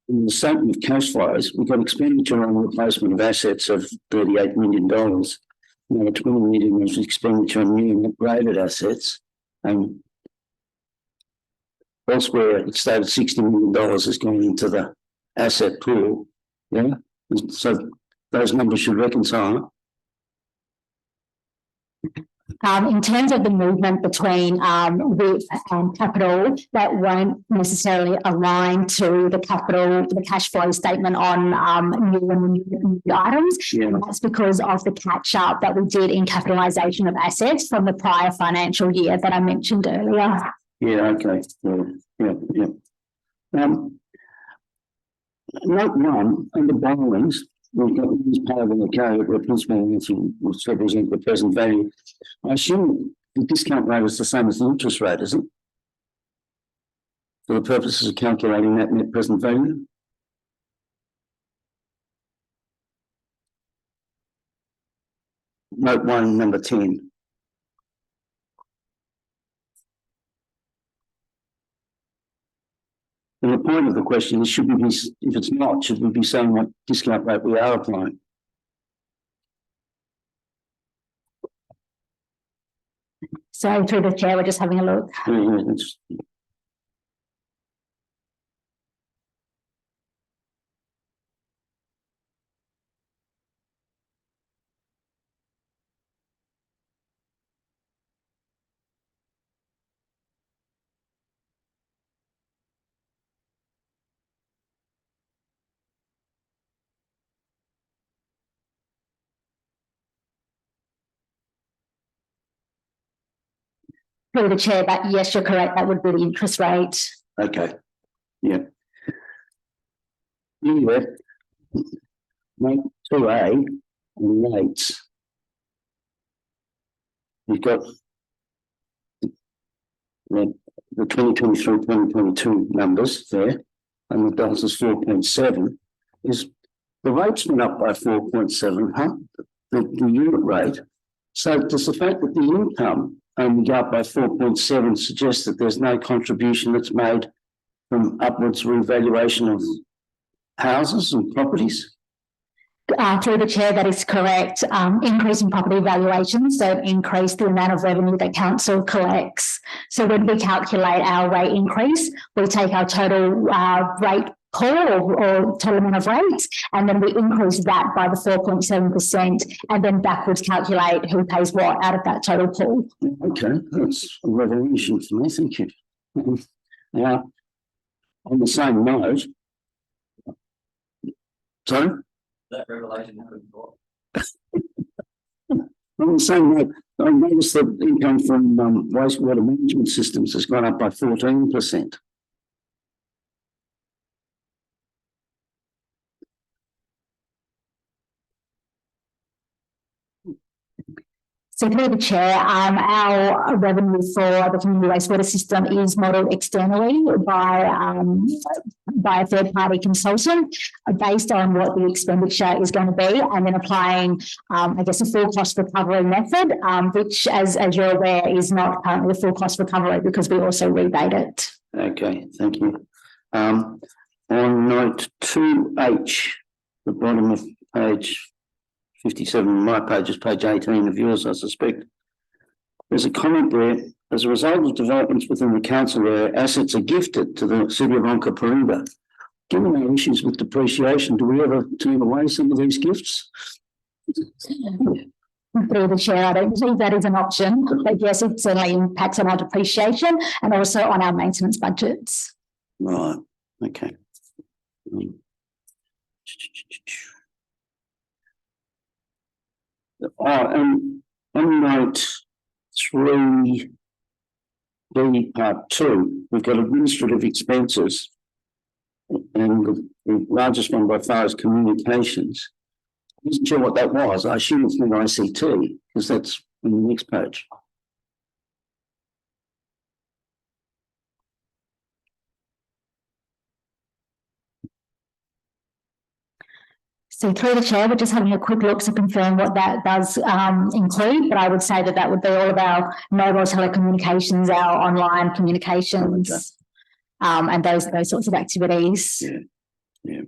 the statement of cash flows, we've got expenditure on replacement of assets of $38 million. Now, 20 million was expenditure on new and upgraded assets. And elsewhere, it stated $60 million has gone into the asset pool. Yeah. So those numbers should reconcile. In terms of the movement between WIP and capital, that won't necessarily align to the capital, the cash flow statement on new items. Yeah. And that's because of the catch up that we did in capitalisation of assets from the prior financial year that I mentioned earlier. Yeah, okay. Yeah. Note 1, under borrowings, we've got these payable account where principal which represent the present value. I assume the discount rate is the same as the interest rate, is it? For the purposes of calculating that net present value? Note 1, number 10. And the point of the question is, should we be, if it's not, should we be saying what discount rate we are applying? So through the chair, we're just having a look. Yeah, that's, Through the chair, but yes, you're correct. That would be the interest rate. okay. Yeah. Anyway, note 2A and rates. You've got the 2023-2022 numbers there, and the dollars is 4.7. Is the rates went up by 4.7, huh? The unit rate. So does the fact that the income only go up by 4.7 suggest that there's no contribution that's made from upwards revaluation of houses and properties? Through the chair, that is correct. Increase in property valuation, so increase the amount of revenue that council collects. So when we calculate our rate increase, we take our total rate pool or total amount of rates, and then we increase that by the 4.7%, and then backwards calculate who pays what out of that total pool. Okay, that's a revelation for me. Thank you. Now, on the same note, sorry? That revelation happened before. On the same note, I noticed that income from wastewater management systems has gone up by 14%. So through the chair, our revenue for the community wastewater system is modelled externally by a third-party consultant based on what the expenditure is going to be, and then applying, I guess, a full cost recovery method, which, as you're aware, is not currently a full cost recovery because we also rebate it. Okay, thank you. On note 2H, the bottom of page 57, my page is page 18 of yours, I suspect. There's a comment there, as a result of developments within the council area, assets are gifted to the city of Onkaparinga. given our issues with depreciation, do we ever turn away some of these gifts? Through the chair, I don't believe that is an option, but yes, it certainly impacts on our depreciation and also on our maintenance budgets. Right, okay. And on note 3, part 2, we've got administrative expenses. And the largest one by far is communications. I wasn't sure what that was. I assume it's from ICT, because that's on the next page. So through the chair, we're just having a quick look to confirm what that does include, but I would say that that would be all of our mobile telecommunications, our online communications, and those sorts of activities. Yeah.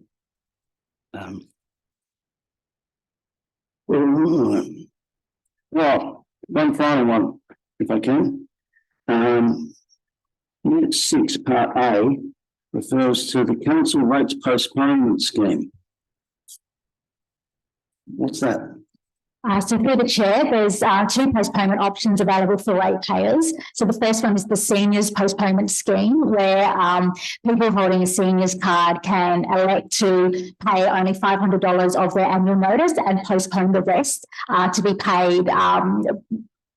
Well, one final one, if I can. Unit 6, part A, refers to the council rates postponement scheme. What's that? So through the chair, there's 2 postponement options available for ratepayers. So the first one is the seniors postponement scheme, where people holding a seniors card can elect to pay only $500 of their annual notice and postpone the rest to be paid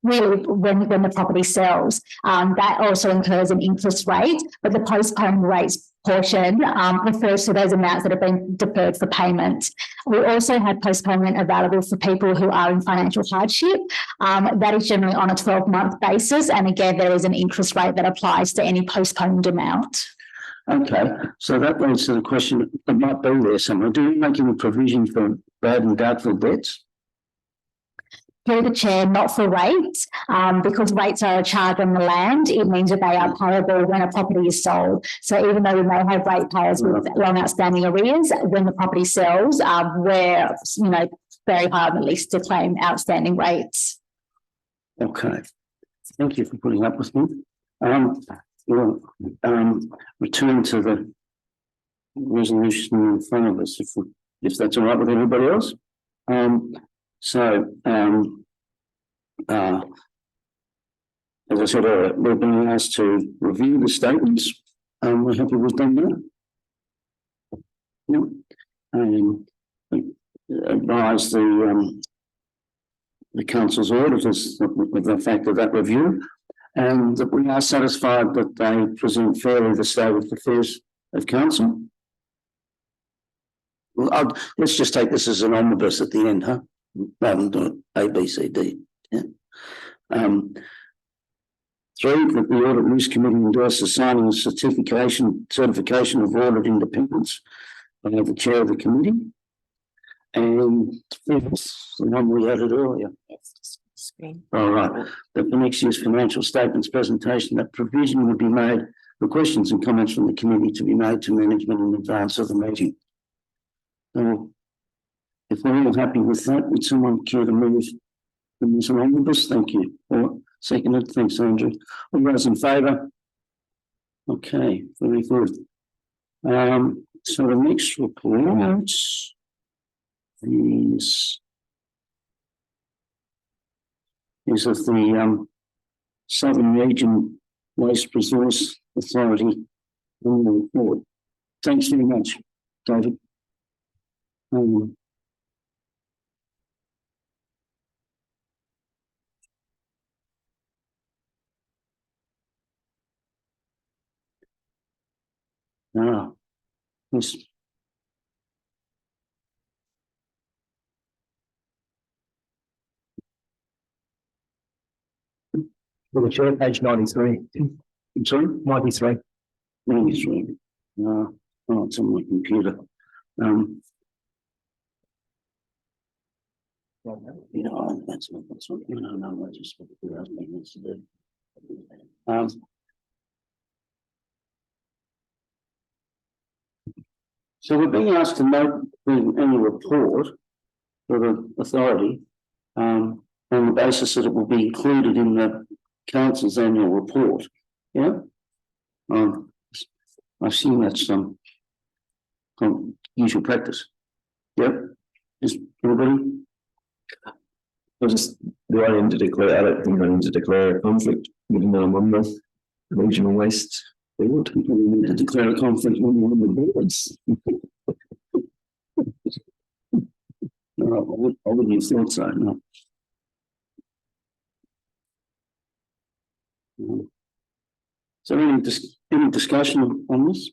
really when the property sells. That also incurs an interest rate, but the postponed rates portion refers to those amounts that have been deferred for payment. We also have postponement available for people who are in financial hardship. That is generally on a 12-month basis. And again, there is an interest rate that applies to any postponed amount. Okay, so that leads to the question that might be there somewhere. Do we make any provision for bad and doubtful debts? Through the chair, not for rates, because rates are a charge on the land. It means that they are payable when a property is sold. So even though we may have ratepayers with long outstanding arrears, when the property sells, we're very high on the list to claim outstanding rates. Okay, thank you for putting up with me. Return to the resolution in front of us, if that's all right with everybody else. As I said earlier, we've been asked to review the statements, and we're happy we've done that. Advise the council's auditors with the fact of that review, and that we are satisfied that they present fairly the state of affairs of council. Well, let's just take this as an omnibus at the end, huh? Rather than do it A, B, C, D. Yeah. 3, that the Audit Risk Committee endorses signing a certification of audit independence by the chair of the committee. And 5th, the one we added earlier. All right. That for next year's financial statements presentation, that provision would be made for questions and comments from the committee to be made to management in advance of the meeting. So, if we're all happy with that, would someone care to move this omnibus? Thank you. Or seconded. Thanks, Andrew. All those in favour? Okay, very good. So the next report is of the Southern Region Waste Resource Authority report. Thanks very much, David. Yes. For the chair, page 93. I'm sorry? 93. 93. Oh, it's on my computer. That's not, no, I just put it out there. So we're being asked to note the annual report for the authority on the basis that it will be included in the council's annual report. Yeah. I assume that's usual practice. Yep. Is everybody? I just, do I need to declare, I don't think I need to declare a conflict, given that I'm on the regional waste board. We probably need to declare a conflict when we're on the boards. No, I wouldn't have thought so, no. Is there any discussion on this?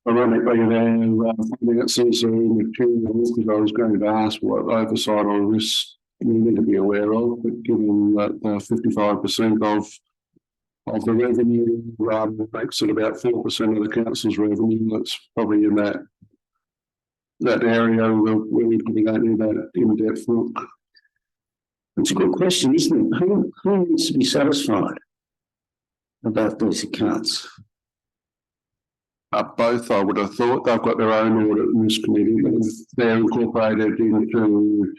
Ironically, there, it says material, because I was going to ask what oversight on this we need to be aware of, but given that 55% of the revenue makes it about 4% of the council's revenue, that's probably in that area where we probably don't need that in-depth look. It's a good question, isn't it? Who needs to be satisfied about these accounts? Both, I would have thought. They've got their own audit and risk committee, but they're incorporated into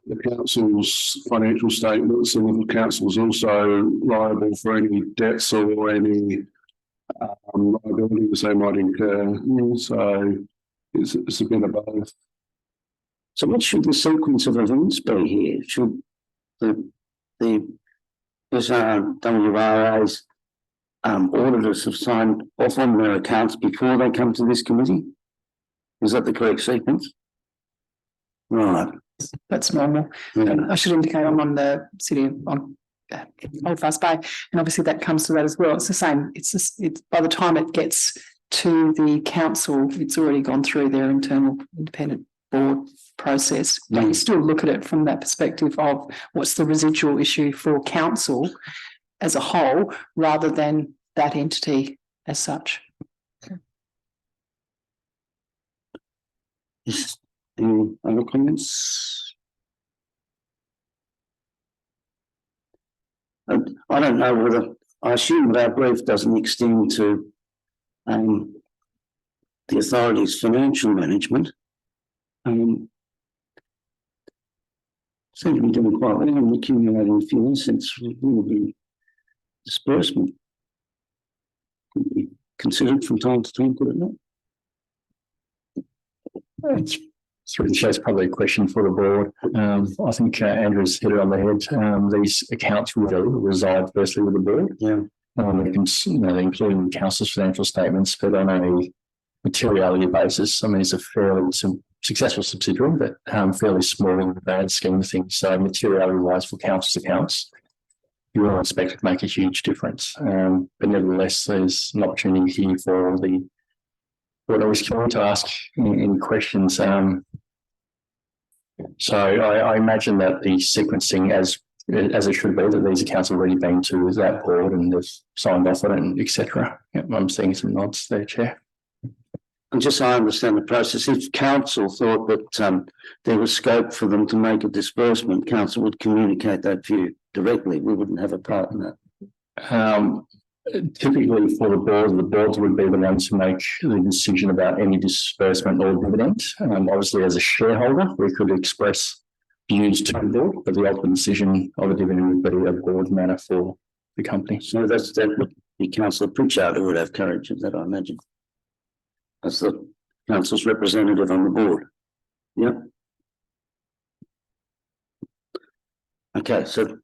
the council's financial statements, and the council's also liable for any debts or any liabilities they might incur. So it's a bit of both. So what should the sequence of events be here? Should the WRA's auditors have signed off on their accounts before they come to this committee? Is that the correct sequence? Right. That's normal. Yeah. I should indicate I'm on the city on Holdfast Bay, and obviously that comes to that as well. It's the same. It's by the time it gets to the council, it's already gone through their internal independent board process. But you still look at it from that perspective of what's the residual issue for council as a whole, rather than that entity as such. Yes. Any other comments? I don't know whether, I assume that our brief doesn't extend to the authority's financial management. Seem to be doing quite well in accumulating a few assets. Will be disbursement could be considered from time to time, could it not? That's probably a question for the board. I think Andrew's hit it on the head. These accounts really reside firstly with the board. Yeah. They include the council's financial statements, but on a materiality basis, I mean, it's a fairly successful subsidiary, but fairly small in the grand scheme of things. So materiality-wise for council's accounts, you won't expect it to make a huge difference. But nevertheless, there's an opportunity here for the board. I was keen to ask any questions. So I imagine that the sequencing as it should be, that these accounts have already been to that board and they've signed off on it, and etc. Yep, I'm seeing some nods there, Chair. And just so I understand the process, if council thought that there was scope for them to make a disbursement, council would communicate that view directly. We wouldn't have a part in that. Typically for the boards would be the ones to make the decision about any disbursement or dividend. Obviously, as a shareholder, we could express views to the board, but the ultimate decision of a dividend would be a board matter for the company. So that would be Councillor Pritchard who would have courage of that, I imagine. As the council's representative on the board. Yep. Okay, so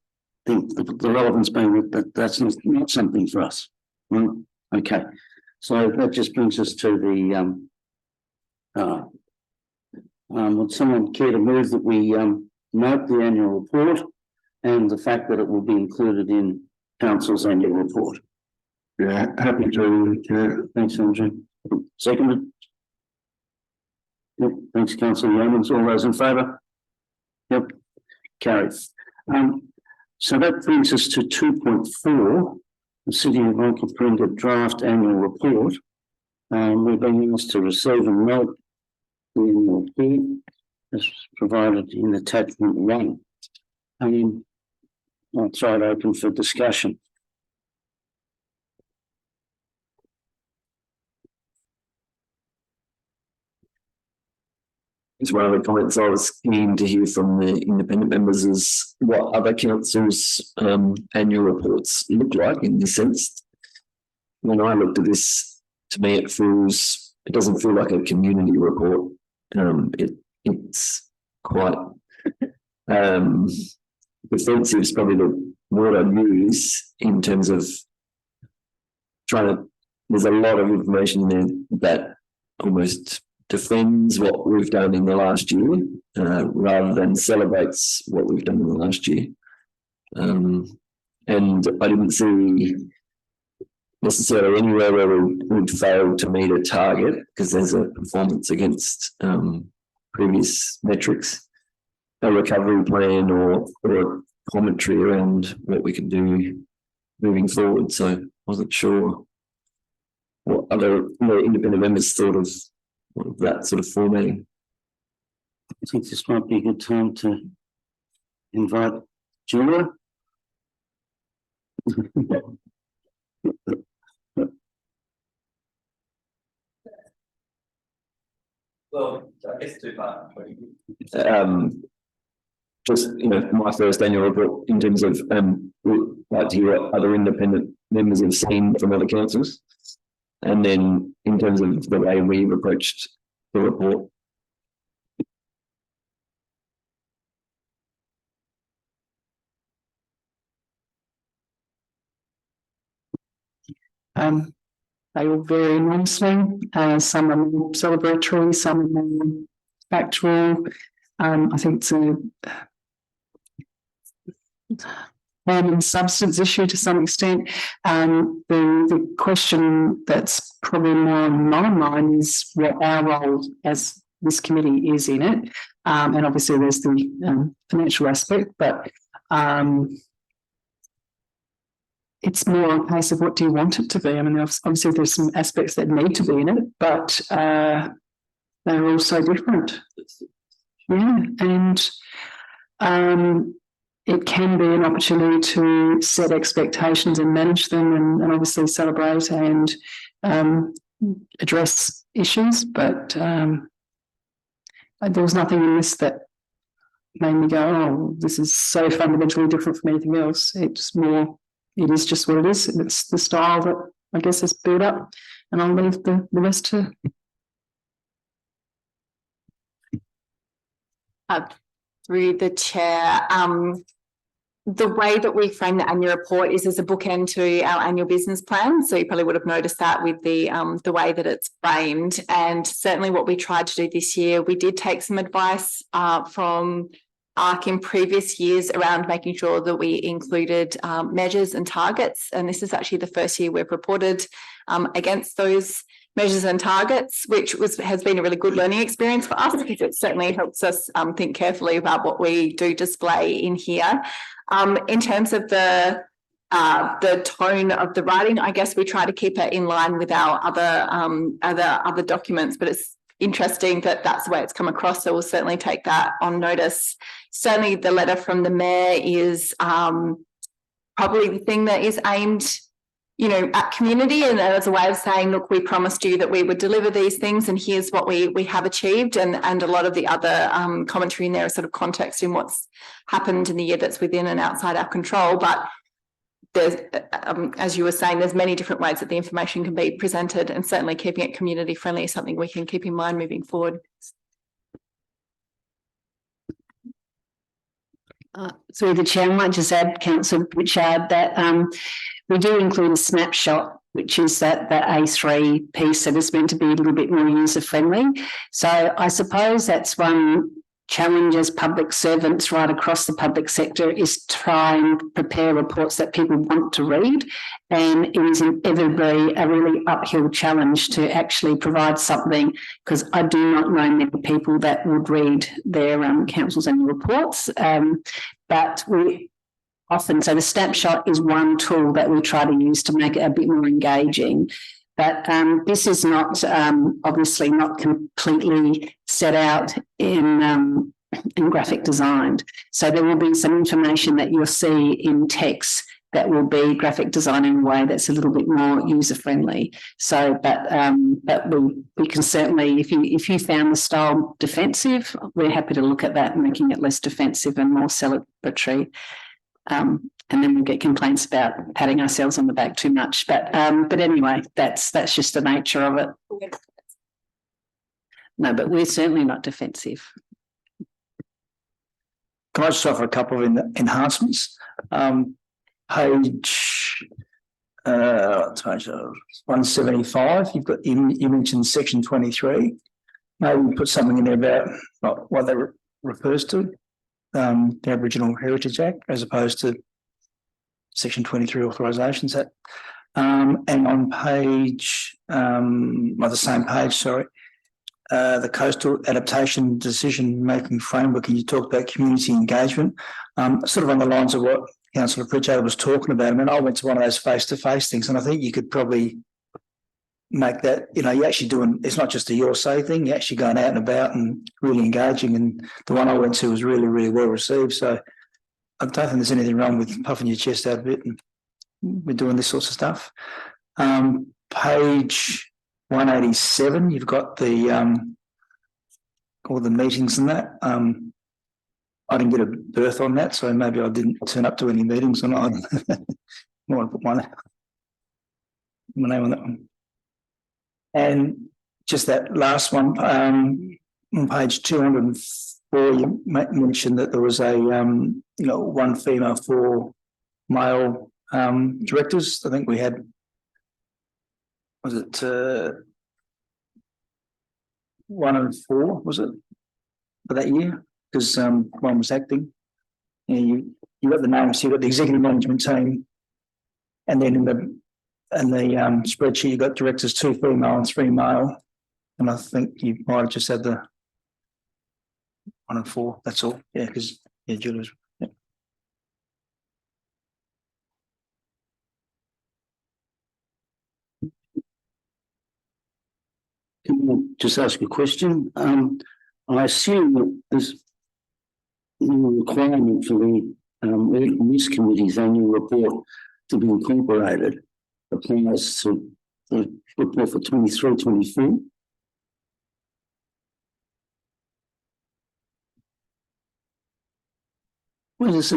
the relevance being that that's not something for us. Right? Okay, so that just brings us to the would someone care to move that we note the annual report and the fact that it will be included in council's annual report? Yeah, happy to. Yeah. Thanks, Andrew. Seconded. Yep. Thanks, Councillor Yeomans. All those in favour? Yep. Carried. So that brings us to 2.4, the City of Onkaparinga draft annual report. We're being asked to receive and note the annual report as provided in attachment 1. I'll throw it open for discussion. it's one of the comments I was keen to hear from the independent members is what other councils' annual reports look like in this sense. When I looked at this, to me, it doesn't feel like a community report. It's quite defensive is probably the word I'd use in terms of there's a lot of information in there that almost defends what we've done in the last year rather than celebrates what we've done in the last year. And I didn't see necessarily anywhere where we would fail to meet a target because there's a performance against previous metrics, a recovery plan or a commentary around what we can do moving forward. So I wasn't sure what other independent members thought of that sort of formatting. I think this might be a good time to invite Julia. Well, I guess two parts. Just my first annual report in terms of we'd like to hear what other independent members have seen from other councils, and then in terms of the way we've approached the report. They all vary enormously. Some are more celebratory, some are more factual. I think it's a form and substance issue to some extent. The question that's probably more on my mind is what our role as this committee is in it. And obviously there's the financial aspect, but it's more a case of what do you want it to be? I mean, obviously there's some aspects that need to be in it, but they're all so different. Yeah, and it can be an opportunity to set expectations and manage them and obviously celebrate and address issues, but there was nothing in this that made me go, oh, this is so fundamentally different from anything else. It is just what it is. It's the style that I guess is built up, and I'll leave the rest to. Through the chair, the way that we frame the annual report is as a bookend to our annual business plan. So you probably would have noticed that with the way that it's framed. And certainly what we tried to do this year, we did take some advice from ARC in previous years around making sure that we included measures and targets. And this is actually the first year we've reported against those measures and targets, which has been a really good learning experience for us because it certainly helps us think carefully about what we do display in here. In terms of the tone of the writing, I guess we try to keep it in line with our other documents, but it's interesting that that's the way it's come across. So we'll certainly take that on notice. Certainly the letter from the mayor is probably the thing that is aimed at community, and as a way of saying, look, we promised you that we would deliver these things and here's what we have achieved, and a lot of the other commentary in there is sort of context in what's happened in the year that's within and outside our control. But there's, as you were saying, there's many different ways that the information can be presented, and certainly keeping it community friendly is something we can keep in mind moving forward. Through the chair, I might just add, Councillor Pritchard, that we do include a snapshot, which is that A3 piece that is meant to be a little bit more user friendly. So I suppose that's one challenge as public servants right across the public sector, is try and prepare reports that people want to read. And it is inevitably a really uphill challenge to actually provide something, because I do not know many people that would read their council's annual reports. But we often, so the snapshot is one tool that we try to use to make it a bit more engaging. But this is not obviously not completely set out in graphic design. So there will be some information that you'll see in text that will be graphic design in a way that's a little bit more user friendly. So, but we can certainly, if you found the style defensive, we're happy to look at that and making it less defensive and more celebratory. And then we'll get complaints about patting ourselves on the back too much. But anyway, that's just the nature of it. No, but we're certainly not defensive. Can I just offer a couple of enhancements? Page 175, you mentioned section 23. Maybe put something in there about what that refers to, the Aboriginal Heritage Act, as opposed to section 23 authorisations. That and on page, the same page, sorry. The coastal adaptation decision-making framework, and you talked about community engagement, sort of on the lines of what Councillor Pritchard was talking about. I mean, I went to one of those face-to-face things, and I think you could probably make that, you're actually doing, it's not just a your say thing, you're actually going out and about and really engaging, and the one I went to was really, really well received. So I don't think there's anything wrong with puffing your chest out a bit, and we're doing this sorts of stuff. Page 187, you've got all the meetings and that. I didn't get a berth on that, so maybe I didn't turn up to any meetings or not. I want to put my name on that one. And just that last one, on page 204, you mentioned that there was a one female, 4 male directors. I think we had, was it 1 and 4, was it, for that year? Because one was acting. You got the names, you got the executive management team, and then in the spreadsheet you got directors 2 female and 3 male, and I think you might have just had the 1 and 4. That's all. Yeah, because Julie's. Yeah. Can I just ask a question? I assume that there's no requirement for the Risk Committee's annual report to be incorporated applies to the report for 23-24. Where does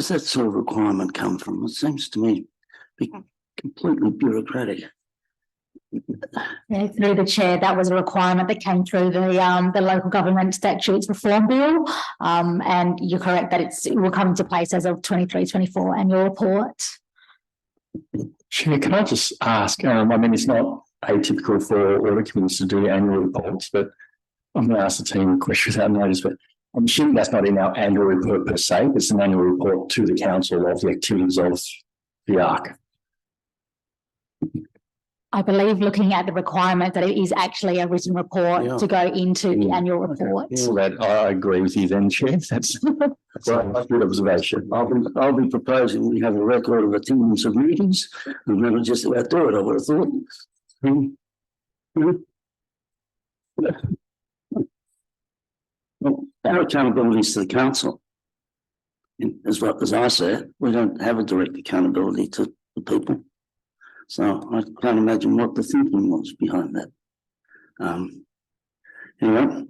that sort of requirement come from? It seems to me to be completely bureaucratic. Yeah, through the chair, that was a requirement that came through the local government statutes reform bill. And you're correct that it will come into place as of 23-24 annual report. Chair, can I just ask, I mean, it's not atypical for audit committees to do annual reports, but I'm going to ask the team a question without notice, but I'm assuming that's not in our annual report per se, it's an annual report to the council of the activities of the ARC. I believe looking at the requirement that it is actually a written report to go into the annual report. Well, that I agree with you then, Chair. That's a good observation. I'll be proposing we have a record of attendance of meetings, and never just about do it, I would have thought. Well, our accountability is to the council. As well as I said, we don't have a direct accountability to the people. So I can't imagine what the thinking was behind that. Anyway,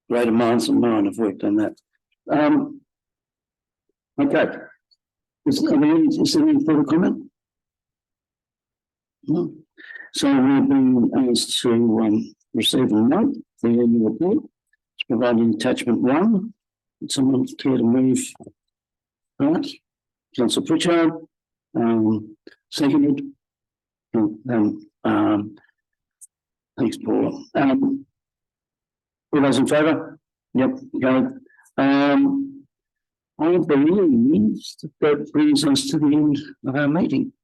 greater minds than mine have worked on that. Okay. Is there any further comment? No. So we've been asked to receive a note for the annual report. It's provided in attachment 1. Would someone care to move? Right. Councillor Pritchard, seconded. Thanks, Paul. All those in favour? Yep, go. I believe that brings us to the end of our meeting.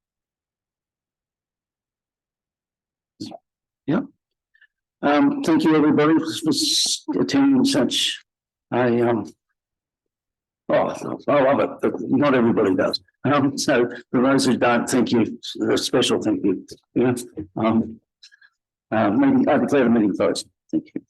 Yep. Thank you, everybody, for attending such a I love it, but not everybody does. So for those who don't, thank you. A special thank you. Yeah. I declare the meeting closed. Thank you.